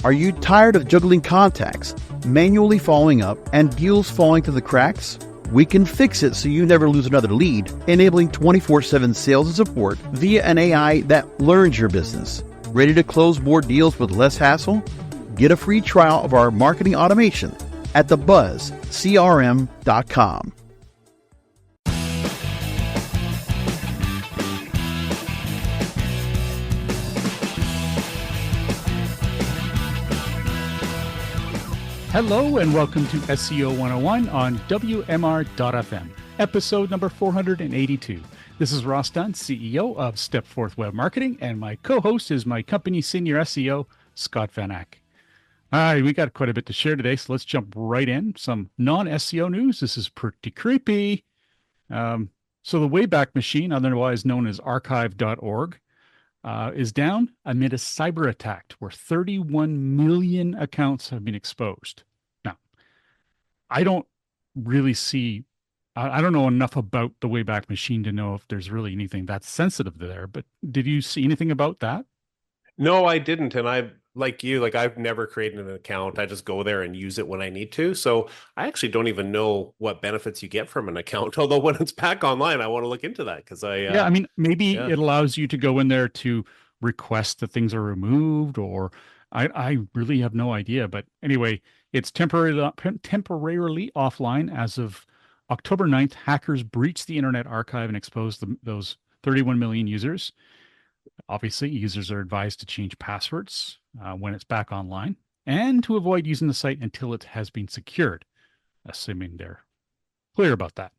Are you tired of juggling contacts, manually following up, and deals falling through the cracks? We can fix it so you never lose another lead, enabling 24/7 sales and support via an AI that learns your business. Ready to close more deals with less hassle? Get a free trial of our marketing automation at thebuzzcrm.com. Hello and welcome to SEO 101 on WMR.FM, episode number 482. This is Ross Dunn, CEO of Stepforth Web Marketing, and my co-host is my company senior SEO, Scott Van Ack. All right, we got quite a bit to share today, so let's jump right in. Some non-SEO news. This is pretty creepy. So the Wayback Machine, otherwise known as archive.org, is down amid a cyber attack where 31 million accounts have been exposed. Now, I don't really see, I don't know enough about the Wayback Machine to know if there's really anything that's sensitive there, but did you see anything about that? No, I didn't. And I've never created an account. I just go there and use it when I need to. So I actually don't even know what benefits you get from an account. Although when it's back online, I want to look into that because maybe it allows you to go in there to request that things are removed, or I really have no idea. But anyway, it's temporarily offline as of October 9th. Hackers breached the Internet Archive and exposed those 31 million users. Obviously, users are advised to change passwords when it's back online and to avoid using the site until it has been secured, assuming they're clear about that.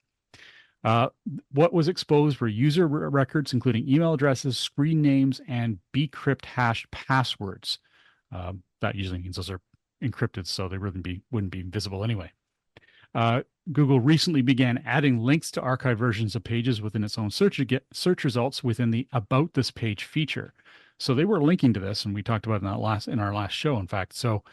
What was exposed were user records, including email addresses, screen names, and bcrypt hash passwords. That usually means those are encrypted, so they wouldn't be visible anyway. Google recently began adding links to archive versions of pages within its own search results within the About This Page feature. So they were linking to this, and we talked about it in our last show, in fact. So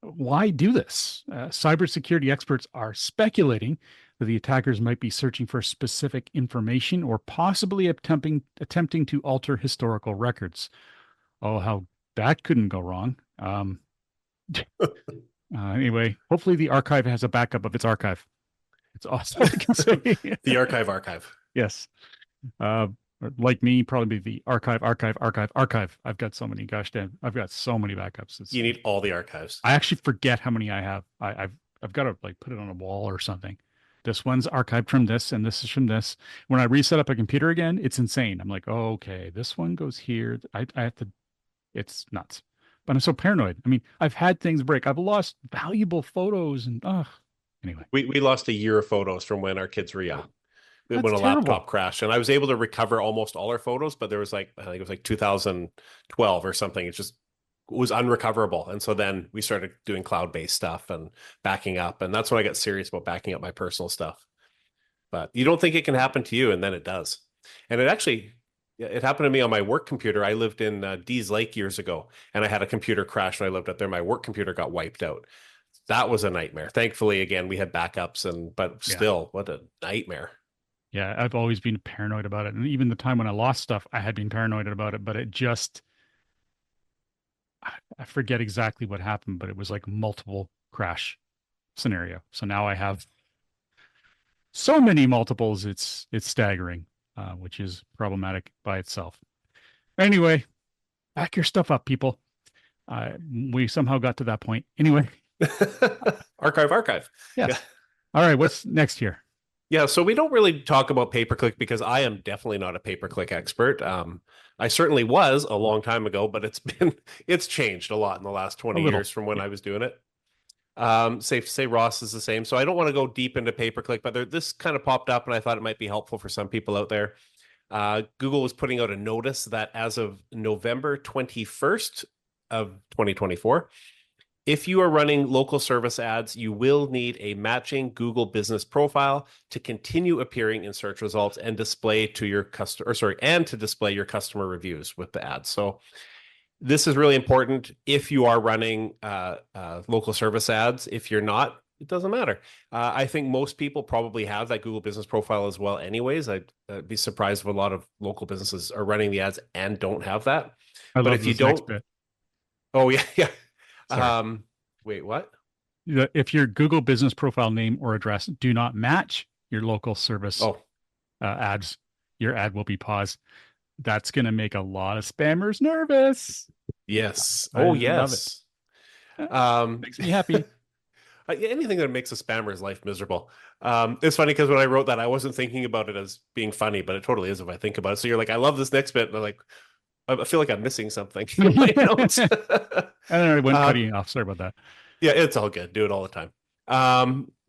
why do this? Cybersecurity experts are speculating that the attackers might be searching for specific information or possibly attempting to alter historical records. Oh, how that couldn't go wrong. Anyway, hopefully the archive has a backup of its archive. It's awesome. I can say. The archive. Yes. Like me, probably the archive. I've got so many, I've got so many backups. You need all the archives. I actually forget how many I have. I've got to put it on a wall or something. This one's archived from this, and this is from this. When I reset up a computer again, it's insane. I'm like, oh, okay, this one goes here. I have to. It's nuts. But I'm so paranoid. I mean, I've had things break. I've lost valuable photos and anyway. We lost a year of photos from when our kids were young. When a terrible. laptop crashed, and I was able to recover almost all our photos, but there was I think it was 2012 or something. It was unrecoverable. And so then we started doing cloud-based stuff and backing up. And that's when I got serious about backing up my personal stuff. But you don't think it can happen to you, and then it does. And it happened to me on my work computer. I lived in Dees Lake years ago, and I had a computer crash when I lived up there. My work computer got wiped out. That was a nightmare. Thankfully, again, we had backups, but still, what a nightmare. Yeah, I've always been paranoid about it. And even the time when I lost stuff, I had been paranoid about it, but I forget exactly what happened, but it was like multiple crash scenario. So now I have so many multiples, it's staggering. Which is problematic by itself. Anyway, back your stuff up, people. We somehow got to that point. Anyway. Archive. Yes. Yeah. All right, what's next here? Yeah, so we don't really talk about pay-per-click because I am definitely not a pay-per-click expert. I certainly was a long time ago, but it's changed a lot in the last 20 years from when I was doing it. Safe to say Ross is the same. So I don't want to go deep into pay-per-click, but this kind of popped up and I thought it might be helpful for some people out there. Google was putting out a notice that as of November 21st of 2024, if you are running local service ads, you will need a matching Google business profile to continue appearing in search results and display to your display your customer reviews with the ads. So this is really important if you are running local service ads. If you're not, it doesn't matter. I think most people probably have that Google business profile as well anyways. I'd be surprised if a lot of local businesses are running the ads and don't have that. But if you don't, Oh yeah, yeah. Sorry. Wait, what? If your Google business profile name or address do not match your local service Oh, ads, your ad will be paused. That's going to make a lot of spammers nervous. yes. I Oh, love it. yes. Um, Makes me happy. anything that makes a spammer's life miserable. It's funny because when I wrote that, I wasn't thinking about it as being funny, but it totally is if I think about it. So you're like, I love this next bit, and I'm like, I feel like I'm missing something in my notes. And then I went um, cutting off. Sorry about that. yeah, it's all good. Do it all the time.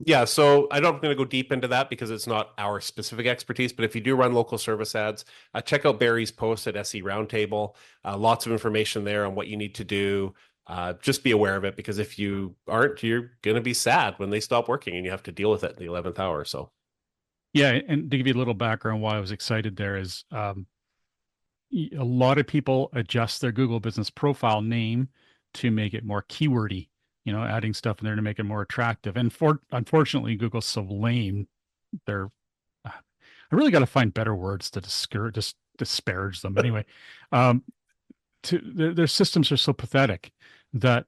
Yeah, so I don't going to go deep into that because it's not our specific expertise. But if you do run local service ads, check out Barry's post at SE Roundtable. Lots of information there on what you need to do. Just be aware of it because if you aren't, you're going to be sad when they stop working and you have to deal with it at the 11th hour. So, Yeah, and to give you a little background why I was excited there is a lot of people adjust their Google business profile name to make it more keywordy, adding stuff in there to make it more attractive. And unfortunately, Google's so lame. They're I really got to find better words to disparage them. Anyway, um, their systems are so pathetic that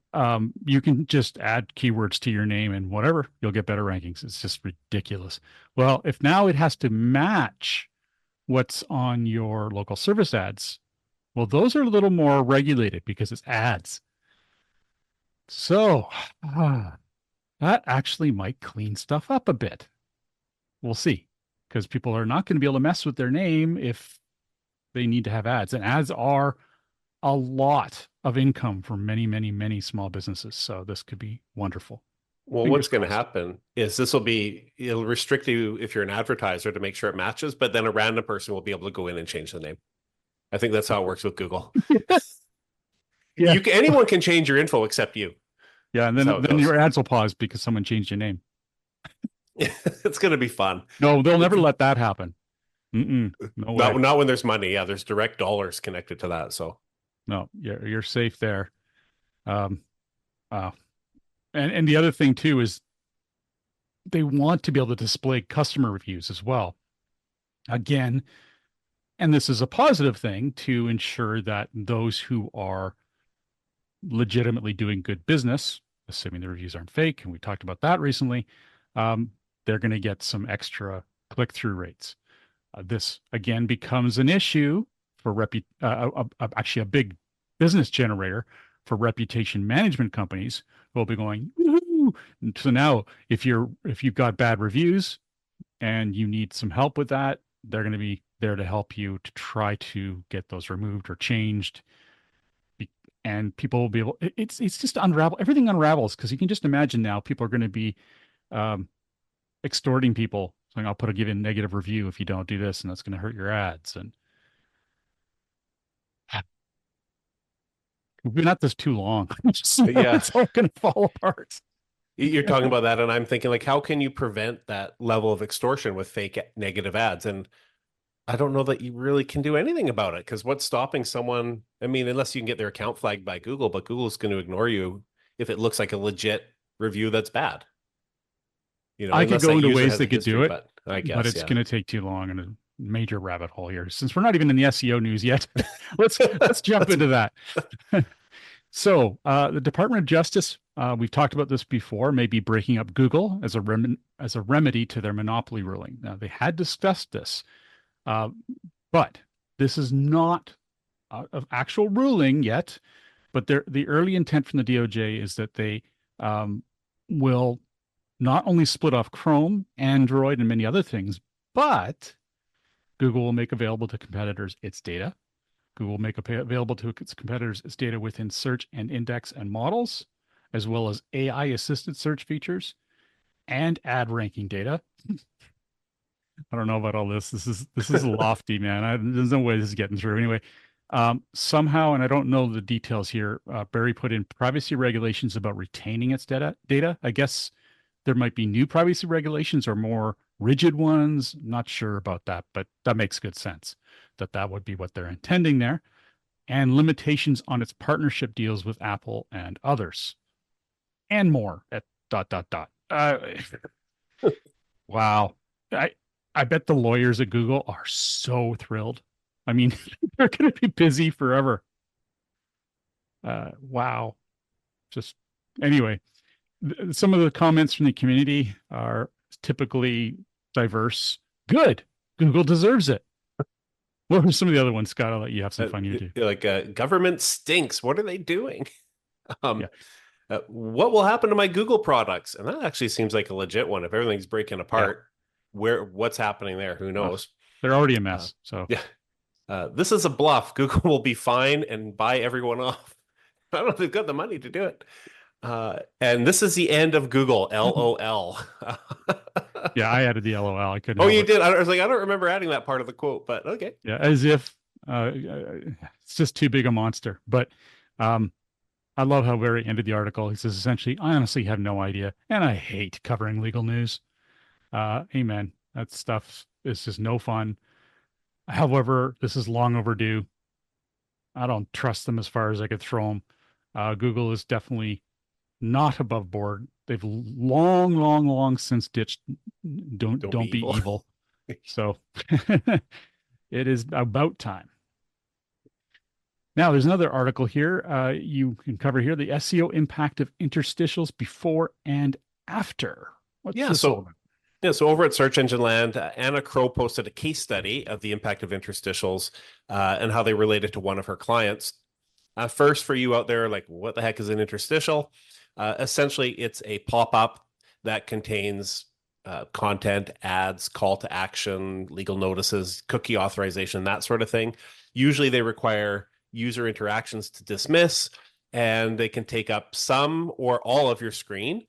you can just add keywords to your name and whatever, you'll get better rankings. It's just ridiculous. Well, if now it has to match what's on your local service ads, well, those are a little more regulated because it's ads. So that actually might clean stuff up a bit. We'll see, because people are not going to be able to mess with their name if they need to have ads. And ads are a lot of income for many, many, many small businesses. So this could be wonderful. well, Fingers what's going to crossed. happen is it'll restrict you if you're an advertiser to make sure it matches, but then a random person will be able to go in and change the name. I think that's how it works with Google. Yeah. Anyone can change your info except you. Yeah. And That's how it then goes. your ads will pause because someone changed your name. It's going to be fun. No, they'll never let that happen. No way. Not when there's money. Yeah, there's direct dollars connected to that. So No, you're safe there. Um, uh, and the other thing too is they want to be able to display customer reviews as well. Again, and this is a positive thing to ensure that those who are legitimately doing good business, assuming the reviews aren't fake, and we talked about that recently, they're going to get some extra click-through rates. This again becomes an issue for actually a big business generator for reputation management companies who will be going, woohoo! So now if you've got bad reviews and you need some help with that, they're going to be there to help you to try to get those removed or changed. And people will be able, it's just unravel, everything unravels because you can just imagine now people are going to be um, extorting people saying, I'll give you a negative review if you don't do this, and that's going to hurt your ads. And we've been at this too long. yeah, It's all going to fall apart. you're talking about that, and I'm thinking like, how can you prevent that level of extortion with fake negative ads? And I don't know that you really can do anything about it because what's stopping someone? I mean, unless you can get their account flagged by Google, but Google's going to ignore you if it looks like a legit review that's bad. I could Unless go that into user ways has they a could do history, it, but I guess but it's yeah. going to take too long and a major rabbit hole here. Since we're not even in the SEO news yet, let's jump into that. So the Department of Justice, we've talked about this before, may be breaking up Google as a remedy to their monopoly ruling. Now they had discussed this, but this is not an actual ruling yet. But the early intent from the DOJ is that they will not only split off Chrome, Android, and many other things, but Google will make available to competitors its data. Google will make available to its competitors its data within search and index and models, as well as AI assisted search features and ad ranking data. I don't know about all this. This is lofty, man. There's no way this is getting through. Anyway, somehow, and I don't know the details here, Barry put in privacy regulations about retaining its data. I guess there might be new privacy regulations or more rigid ones. Not sure about that, but that makes good sense that would be what they're intending there. And limitations on its partnership deals with Apple and others, and more at dot dot dot. Wow. I bet the lawyers at Google are so thrilled. I mean, they're going to be busy forever. Wow. Just anyway, some of the comments from the community are typically diverse. Good. Google deserves it. What were some of the other ones, Scott? I'll let you have some fun. You do. Like government stinks. What are they doing? Yeah. What will happen to my Google products? And that actually seems like a legit one. If everything's breaking apart, what's happening there? Who knows? They're already a mess. So yeah. This is a bluff. Google will be fine and buy everyone off. I don't know if they've got the money to do it. And this is the end of Google. LOL. Yeah, I added the LOL. I couldn't. Oh, you did. I was like, I don't remember adding that part of the quote, but okay. Yeah, as if it's just too big a monster. But I love how very end of the article he says essentially, I honestly have no idea, and I hate covering legal news. Amen. That stuff is just no fun. However, this is long overdue. I don't trust them as far as I could throw them. Google is definitely not above board. They've long since ditched don't be evil. So it is about time. Now, there's another article here you can cover here, the SEO impact of interstitials before and after. What's this all about? Yeah, so over at Search Engine Land, Anna Crow posted a case study of the impact of interstitials and how they related to one of her clients. First, for you out there, like, what the heck is an interstitial? Essentially, it's a pop-up that contains content, ads, call to action, legal notices, cookie authorization, that sort of thing. Usually they require user interactions to dismiss, and they can take up some or all of your screen.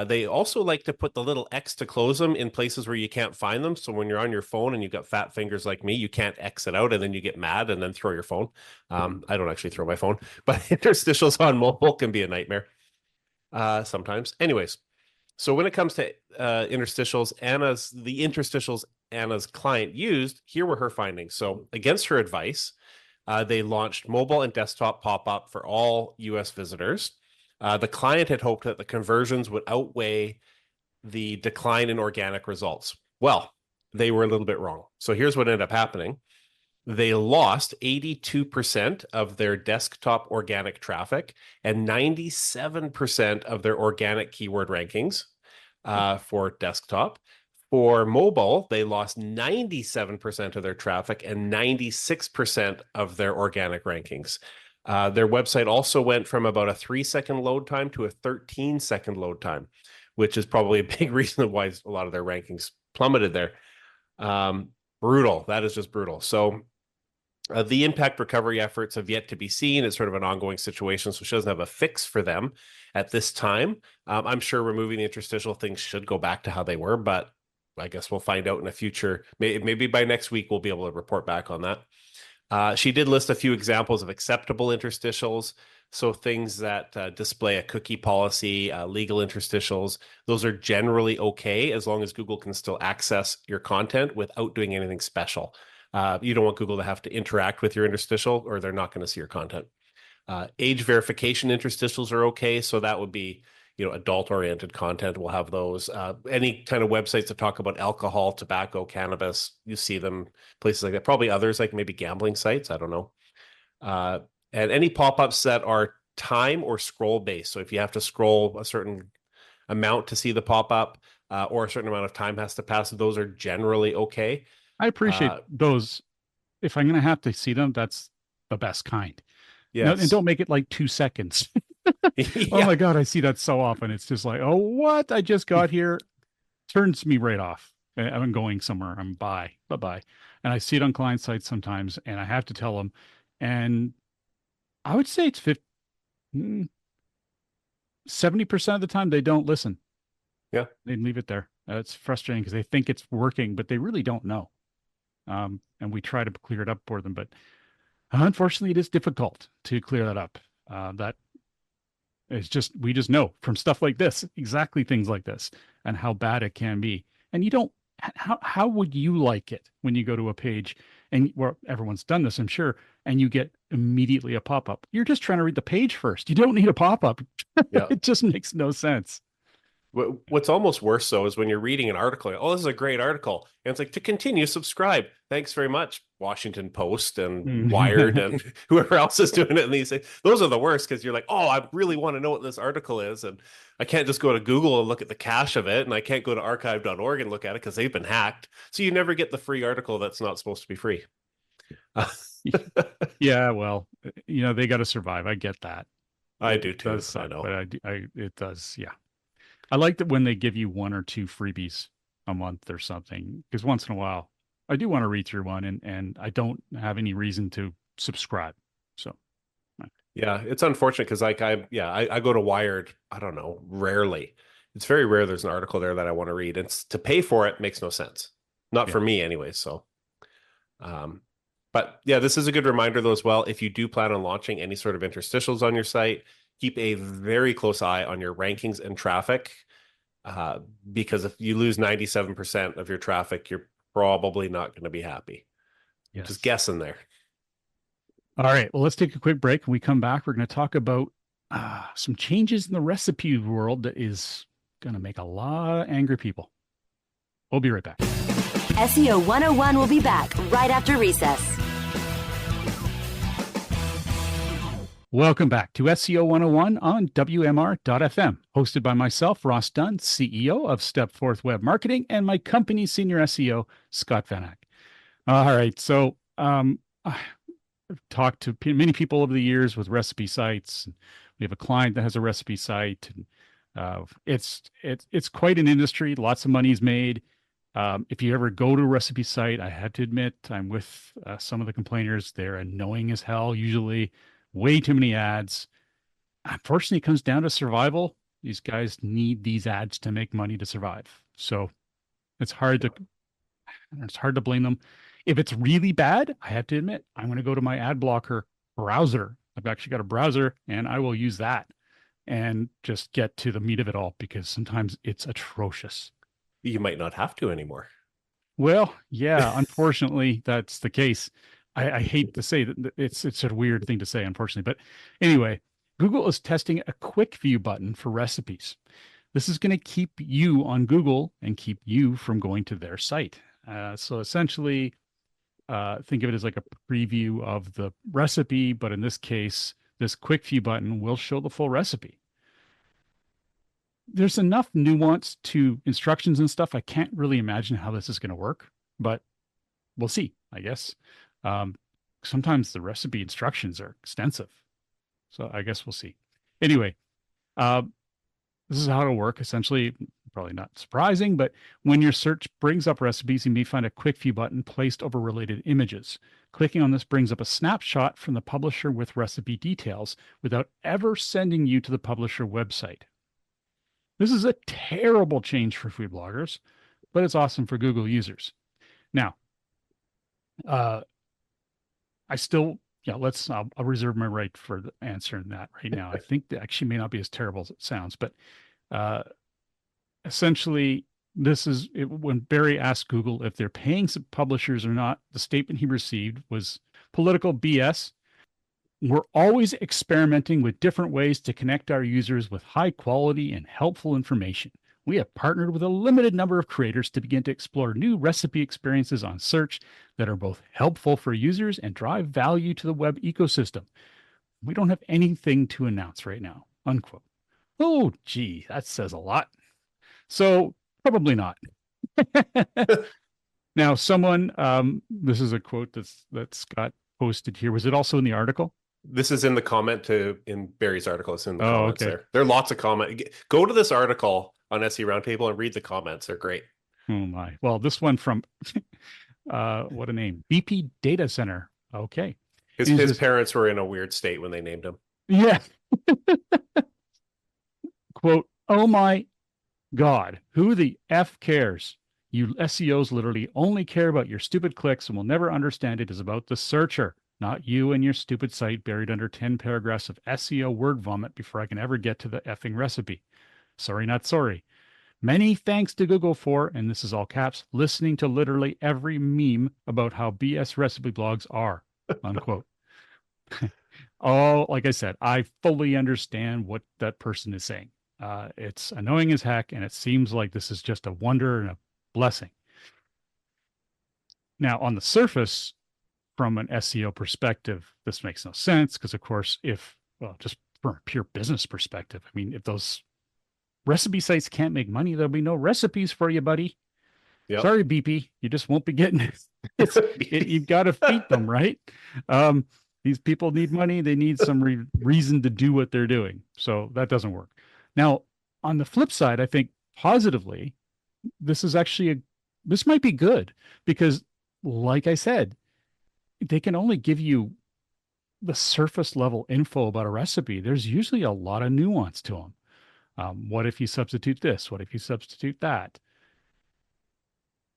They also like to put the little X to close them in places where you can't find them. So when you're on your phone and you've got fat fingers like me, you can't exit out and then you get mad and then throw your phone. I don't actually throw my phone, but interstitials on mobile can be a nightmare sometimes. Anyways, so when it comes to interstitials, Anna's client used, here were her findings. So against her advice, they launched mobile and desktop pop-up for all US visitors. The client had hoped that the conversions would outweigh the decline in organic results. Well, they were a little bit wrong. So here's what ended up happening. They lost 82% of their desktop organic traffic and 97% of their organic keyword rankings for desktop. For mobile, they lost 97% of their traffic and 96% of their organic rankings. Their website also went from about a 3-second load time to a 13-second load time, which is probably a big reason why a lot of their rankings plummeted there. Brutal. That is just brutal. So the impact recovery efforts have yet to be seen. It's sort of an ongoing situation, so she doesn't have a fix for them at this time. I'm sure removing the interstitial things should go back to how they were, but I guess we'll find out in the future. Maybe by next week, we'll be able to report back on that. She did list a few examples of acceptable interstitials. So things that display a cookie policy, legal interstitials, those are generally okay as long as Google can still access your content without doing anything special. You don't want Google to have to interact with your interstitial or they're not going to see your content. Age verification interstitials are okay. So that would be, adult-oriented content. We'll have those. Any kind of websites that talk about alcohol, tobacco, cannabis, you see them places like that. Probably others, like maybe gambling sites. I don't know. And any pop-ups that are time or scroll based. So if you have to scroll a certain amount to see the pop-up or a certain amount of time has to pass, those are generally okay. I appreciate those. If I'm going to have to see them, that's the best kind. Yes. And don't make it like 2 seconds. Yeah. Oh my God, I see that so often. It's just like, oh, what? I just got here. Turns me right off. I'm going somewhere. I'm bye-bye. And I see it on client sites sometimes, and I have to tell them. And I would say it's 70% of the time they don't listen. Yeah. They leave it there. It's frustrating because they think it's working, but they really don't know. And we try to clear it up for them, but unfortunately, it is difficult to clear that up. That is we just know from stuff like this, exactly things like this, and how bad it can be. And you don't. How would you like it when you go to a page and where everyone's done this, I'm sure, and you get immediately a pop-up? You're just trying to read the page first. You don't need a pop-up. Yeah. It just makes no sense. What's almost worse though is when you're reading an article. Oh, this is a great article, and it's like, to continue, subscribe. Thanks very much, Washington Post and Wired and whoever else is doing it. And these things, those are the worst, because you're like, oh, I really want to know what this article is, and I can't just go to Google and look at the cache of it, and I can't go to archive.org and look at it because they've been hacked. So you never get the free article that's not supposed to be free. Yeah, well, they got to survive. I get that. I do too. Does suck, I know. but it does. Yeah. I like that when they give you 1 or 2 freebies a month or something, because once in a while I do want to read through one, and I don't have any reason to subscribe. So yeah, it's unfortunate because like I go to Wired, I don't know, rarely. It's very rare there's an article there that I want to read. It's to pay for it makes no sense. Not for me anyway. So but yeah, this is a good reminder though as well. If you do plan on launching any sort of interstitials on your site, keep a very close eye on your rankings and traffic, because if you lose 97% of your traffic, you're probably not going to be happy. yes. Just guessing there. All right, well, let's take a quick break. When we come back, we're going to talk about some changes in the recipe world that is going to make a lot of angry people. We'll be right back. SEO 101 will be back right after recess. Welcome back to SEO 101 on WMR.FM, hosted by myself, Ross Dunn, CEO of Stepforth Web Marketing, and my company's senior SEO, Scott Van Ack. All right, so I've talked to many people over the years with recipe sites. We have a client that has a recipe site, and it's quite an industry. Lots of money's made. If you ever go to a recipe site, I have to admit, I'm with some of the complainers. They're annoying as hell, usually. Way too many ads. Unfortunately, it comes down to survival. These guys need these ads to make money to survive. So it's hard to blame them. If it's really bad, I have to admit, I'm going to go to my ad blocker browser. I've actually got a browser, and I will use that and just get to the meat of it all, because sometimes it's atrocious. You might not have to anymore. Well, yeah, unfortunately, that's the case. I hate to say that it's a weird thing to say, unfortunately. But anyway, Google is testing a quick view button for recipes. This is going to keep you on Google and keep you from going to their site. So essentially, think of it as like a preview of the recipe, but in this case, this quick view button will show the full recipe. There's enough nuance to instructions and stuff. I can't really imagine how this is going to work, but we'll see, I guess. Sometimes the recipe instructions are extensive, so I guess we'll see. Anyway, this is how it'll work. Essentially, probably not surprising, but when your search brings up recipes, you may find a quick view button placed over related images. Clicking on this brings up a snapshot from the publisher with recipe details without ever sending you to the publisher website. This is a terrible change for food bloggers, but it's awesome for Google users. Now, I'll reserve my right for answering that right now. I think that actually may not be as terrible as it sounds, but essentially, this is when Barry asked Google if they're paying some publishers or not. The statement he received was political BS. We're always experimenting with different ways to connect our users with high quality and helpful information. We have partnered with a limited number of creators to begin to explore new recipe experiences on search that are both helpful for users and drive value to the web ecosystem. We don't have anything to announce right now, unquote. Oh, gee, that says a lot. So probably not. Now, someone, this is a quote that Scott posted here. Was it also in the article? This is in the comment in Barry's article. It's in the comments there. There are lots of comments. Go to this article on SE Roundtable and read the comments. They're great. Oh my. Well, this one from what a name. BP Data Center. Okay. His parents were in a weird state when they named him. Yeah. Quote, oh my God, who the F cares? You SEOs literally only care about your stupid clicks and will never understand it is about the searcher, not you and your stupid site buried under 10 paragraphs of SEO word vomit before I can ever get to the effing recipe. Sorry, not sorry. Many thanks to Google for, and this is all caps, listening to literally every meme about how BS recipe blogs are, unquote. Oh, like I said, I fully understand what that person is saying. It's annoying as heck, and it seems like this is just a wonder and a blessing. Now, on the surface, from an SEO perspective, this makes no sense because, of course, just from a pure business perspective, I mean, if those recipe sites can't make money, there'll be no recipes for you, buddy. Yep. Sorry, BP, you just won't be getting it. You've got to feed them, right? These people need money. They need some reason to do what they're doing. So that doesn't work. Now, on the flip side, I think positively, this might be good because, like I said, they can only give you the surface level info about a recipe. There's usually a lot of nuance to them. What if you substitute this? What if you substitute that?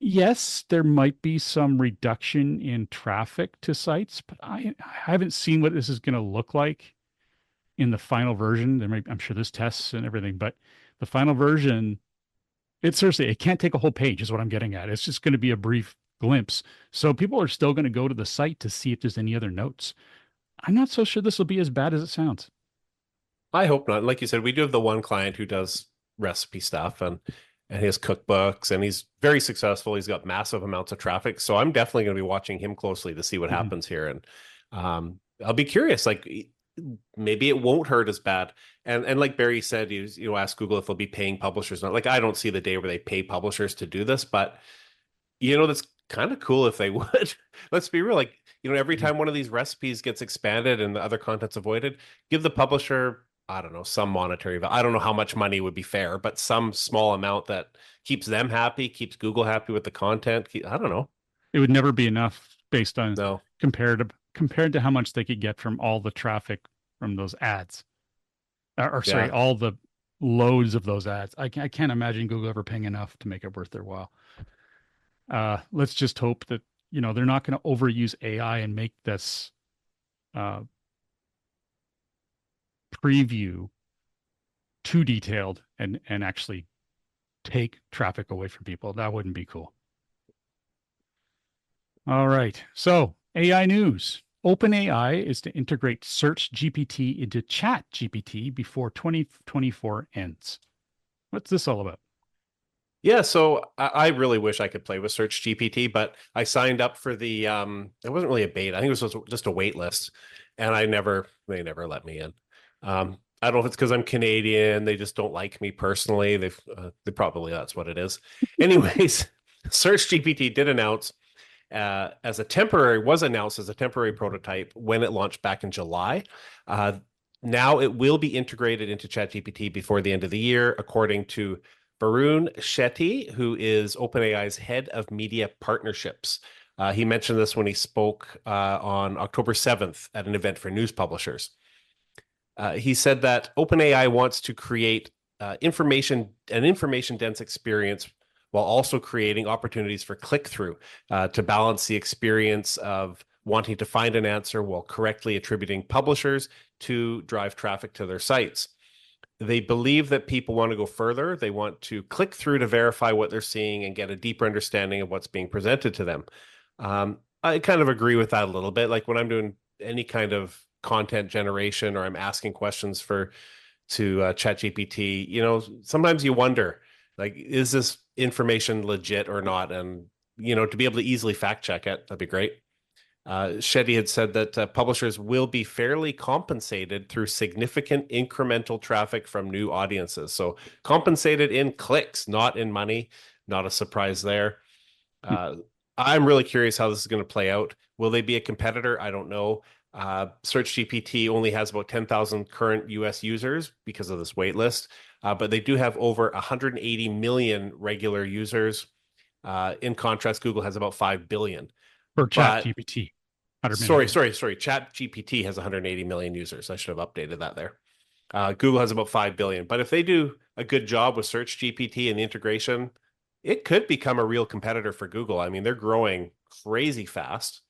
Yes, there might be some reduction in traffic to sites, but I haven't seen what this is going to look like in the final version. I'm sure there's tests and everything, but the final version, it can't take a whole page is what I'm getting at. It's just going to be a brief glimpse. So people are still going to go to the site to see if there's any other notes. I'm not so sure this will be as bad as it sounds. I hope not. Like you said, we do have the one client who does recipe stuff and his cookbooks, and he's very successful. He's got massive amounts of traffic. So I'm definitely going to be watching him closely to see what happens here. And I'll be curious, like maybe it won't hurt as bad. And like Barry said, ask Google if they'll be paying publishers. Not like, I don't see the day where they pay publishers to do this, but that's kind of cool if they would. Let's be real. Like, every time one of these recipes gets expanded and the other content's avoided, give the publisher, I don't know, some monetary value. I don't know how much money would be fair, but some small amount that keeps them happy, keeps Google happy with the content. I don't know. It would never be enough based on No. compared to how much they could get from all the traffic from those ads. All the loads of those ads. I can't imagine Google ever paying enough to make it worth their while. Let's just hope that, they're not going to overuse AI and make this preview too detailed and actually take traffic away from people. That wouldn't be cool. All right. So AI news. OpenAI is to integrate Search GPT into Chat GPT before 2024 ends. What's this all about? Yeah, so I really wish I could play with Search GPT, but I signed up for the it wasn't really a beta. I think it was just a wait list, and they never let me in. I don't know if it's because I'm Canadian. They just don't like me personally. They probably, that's what it is. Anyways, Search GPT was announced as a temporary prototype when it launched back in July. Now it will be integrated into ChatGPT before the end of the year, according to Varun Shetty, who is OpenAI's head of media partnerships. He mentioned this when he spoke on October 7th at an event for news publishers. He said that OpenAI wants to create an information-dense experience while also creating opportunities for click-through to balance the experience of wanting to find an answer while correctly attributing publishers to drive traffic to their sites. They believe that people want to go further. They want to click through to verify what they're seeing and get a deeper understanding of what's being presented to them. I kind of agree with that a little bit. Like when I'm doing any kind of content generation or I'm asking questions to ChatGPT, sometimes you wonder, like, is this information legit or not? And, to be able to easily fact check it, that'd be great. Shetty had said that publishers will be fairly compensated through significant incremental traffic from new audiences. So compensated in clicks, not in money. Not a surprise there. I'm really curious how this is going to play out. Will they be a competitor? I don't know. Search GPT only has about 10,000 current US users because of this wait list, but they do have over 180 million regular users. In contrast, Google has about 5 billion. For Chat GPT. Sorry. Chat GPT has 180 million users. I should have updated that there. Google has about 5 billion. But if they do a good job with Search GPT and the integration, it could become a real competitor for Google. I mean, they're growing crazy fast.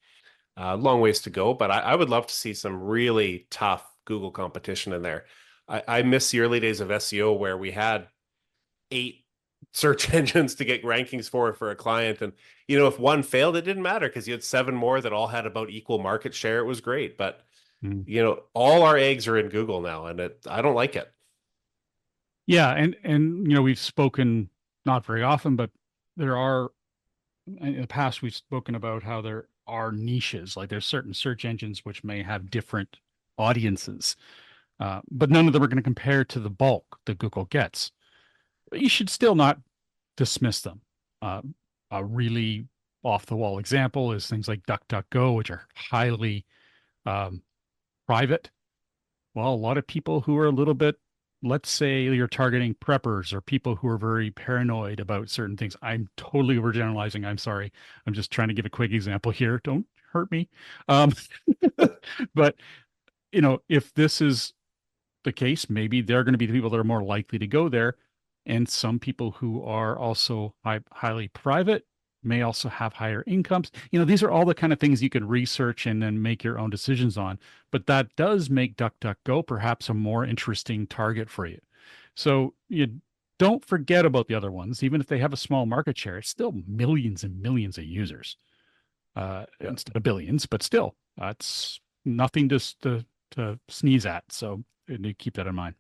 Long ways to go, but I would love to see some really tough Google competition in there. I miss the early days of SEO where we had 8 search engines to get rankings for a client. And, if one failed, it didn't matter because you had 7 more that all had about equal market share. It was great. But, all our eggs are in Google now, and I don't like it. Yeah, and we've spoken not very often, but there are in the past we've spoken about how there are niches, like there's certain search engines which may have different audiences, but none of them are going to compare to the bulk that Google gets. But you should still not dismiss them. Uh, a really off the wall example is things like DuckDuckGo, which are highly um, private. Well, a lot of people who are a little bit, let's say you're targeting preppers or people who are very paranoid about certain things. I'm totally overgeneralizing. I'm sorry. I'm just trying to give a quick example here. Don't hurt me. Um, but if this is the case, maybe they're going to be the people that are more likely to go there. And some people who are also highly private may also have higher incomes. These are all the kind of things you can research and then make your own decisions on. But that does make DuckDuckGo perhaps a more interesting target for you. So you don't forget about the other ones, even if they have a small market share. It's still millions and millions of users instead of billions, but still, it's nothing to sneeze at. So you keep that in mind.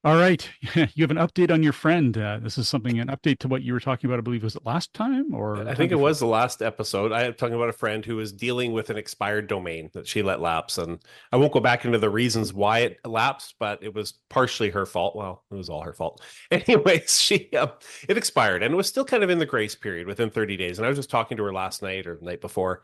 All right. You have an update on your friend. This is an update to what you were talking about, I believe, was it last time or I think it was the last episode. I am talking about a friend who was dealing with an expired domain that she let lapse. And I won't go back into the reasons why it lapsed, but it was partially her fault. Well, it was all her fault. Anyways, it expired and it was still kind of in the grace period within 30 days. And I was just talking to her last night or the night before.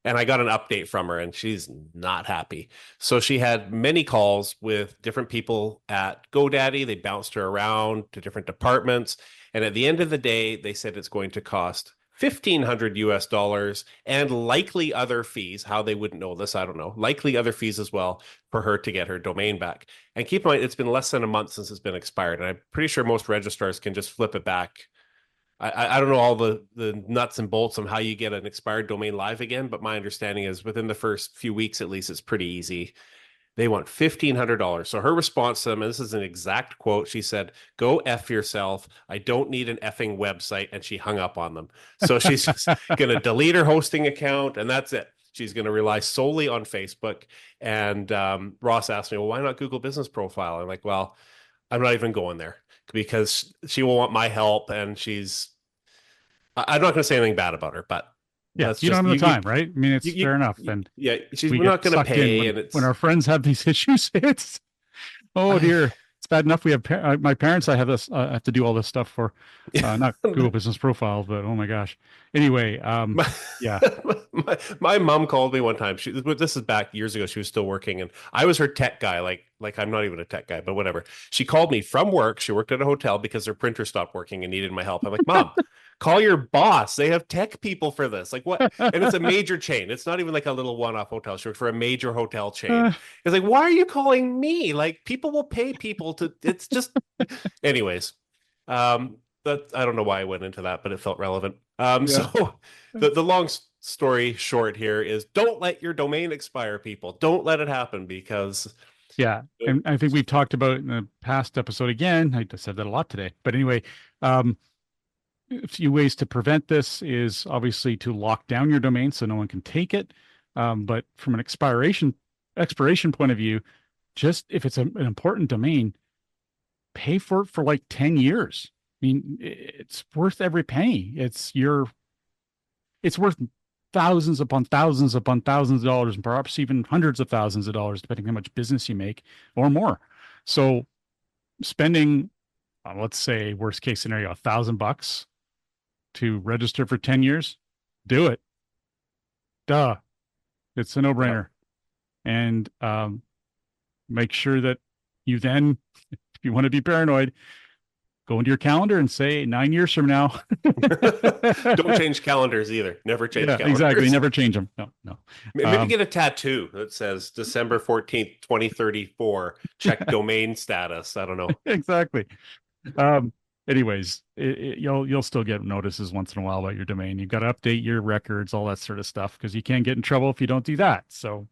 And I got an update from her and she's not happy. So she had many calls with different people at GoDaddy. They bounced her around to different departments. And at the end of the day, they said it's going to cost $1,500 and likely other fees. How they wouldn't know this, I don't know. Likely other fees as well for her to get her domain back. And keep in mind, it's been less than a month since it's been expired. And I'm pretty sure most registrars can just flip it back. I don't know all the nuts and bolts on how you get an expired domain live again, but my understanding is within the first few weeks, at least, it's pretty easy. They want $1,500. So her response to them, and this is an exact quote, she said, "Go F yourself. I don't need an effing website." And she hung up on them. So she's just going to delete her hosting account and that's it. She's going to rely solely on Facebook. And Ross asked me, well, why not Google Business Profile? I'm like, well, I'm not even going there because she will want my help. And I'm not going to say anything bad about her, but yeah, you don't have the time, right? I mean, it's fair enough. And yeah, we're not going to pay. And when our friends have these issues, it's dear, it's bad enough. We have my parents. I have this. I have to do all this stuff for not Google Business Profile, but oh my gosh. Anyway, yeah. My mom called me one time. This is back years ago. She was still working, and I was her tech guy. Like I'm not even a tech guy, but whatever. She called me from work. She worked at a hotel because her printer stopped working and needed my help. I'm like, Mom, call your boss. They have tech people for this. Like what? And it's a major chain. It's not even like a little one-off hotel. She worked for a major hotel chain. It's like, why are you calling me? Like people will pay people to. It's just, anyways. That I don't know why I went into that, but it felt relevant. So the long story short here is don't let your domain expire, people. Don't let it happen because yeah, and I think we've talked about in the past episode again. I said that a lot today, but anyway, a few ways to prevent this is obviously to lock down your domain so no one can take it. But from an expiration point of view, just if it's an important domain, pay for it for like 10 years. I mean, it's worth every penny. It's worth thousands upon thousands upon thousands of dollars, and perhaps even hundreds of thousands of dollars, depending how much business you make or more. So spending, let's say worst case scenario, $1,000 to register for 10 years, do it. Duh. It's a no-brainer. And make sure that you then, if you want to be paranoid, go into your calendar and say 9 years from now. Don't change calendars either. Never change calendars. Exactly. Never change them. No. Maybe get a tattoo that says December 14th, 2034. Check domain status. I don't know. Exactly. Anyways, you'll still get notices once in a while about your domain. You've got to update your records, all that sort of stuff, because you can get in trouble if you don't do that. So,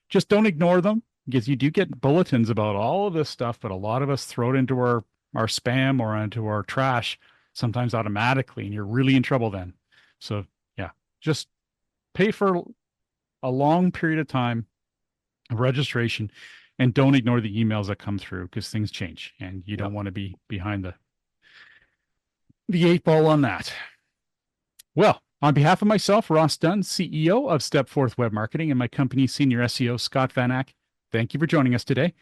just don't ignore them, because you do get bulletins about all of this stuff, but a lot of us throw it into our spam or into our trash, sometimes automatically, and you're really in trouble then. So yeah, just pay for a long period of time of registration. And don't ignore the emails that come through because things change and you don't want to be behind the 8 ball on that. Well, on behalf of myself, Ross Dunn, CEO of Stepforth Web Marketing, and my company's senior SEO, Scott Van Ack, thank you for joining us today.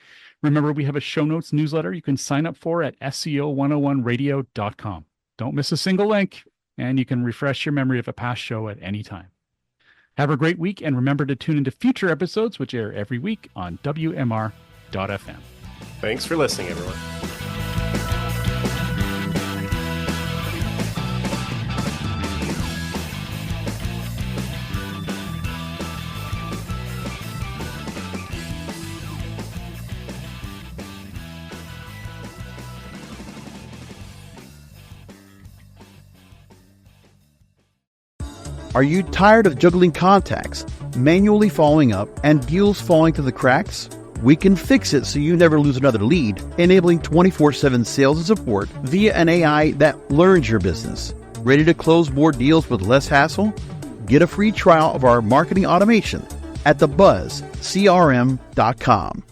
Remember, we have a show notes newsletter you can sign up for at SEO101radio.com. Don't miss a single link, and you can refresh your memory of a past show at any time. Have a great week, and remember to tune into future episodes, which air every week on WMR.FM. Thanks for listening, everyone. Are you tired of juggling contacts, manually following up, and deals falling through the cracks? We can fix it so you never lose another lead, enabling 24/7 sales and support via an AI that learns your business. Ready to close more deals with less hassle? Get a free trial of our marketing automation at thebuzzcrm.com.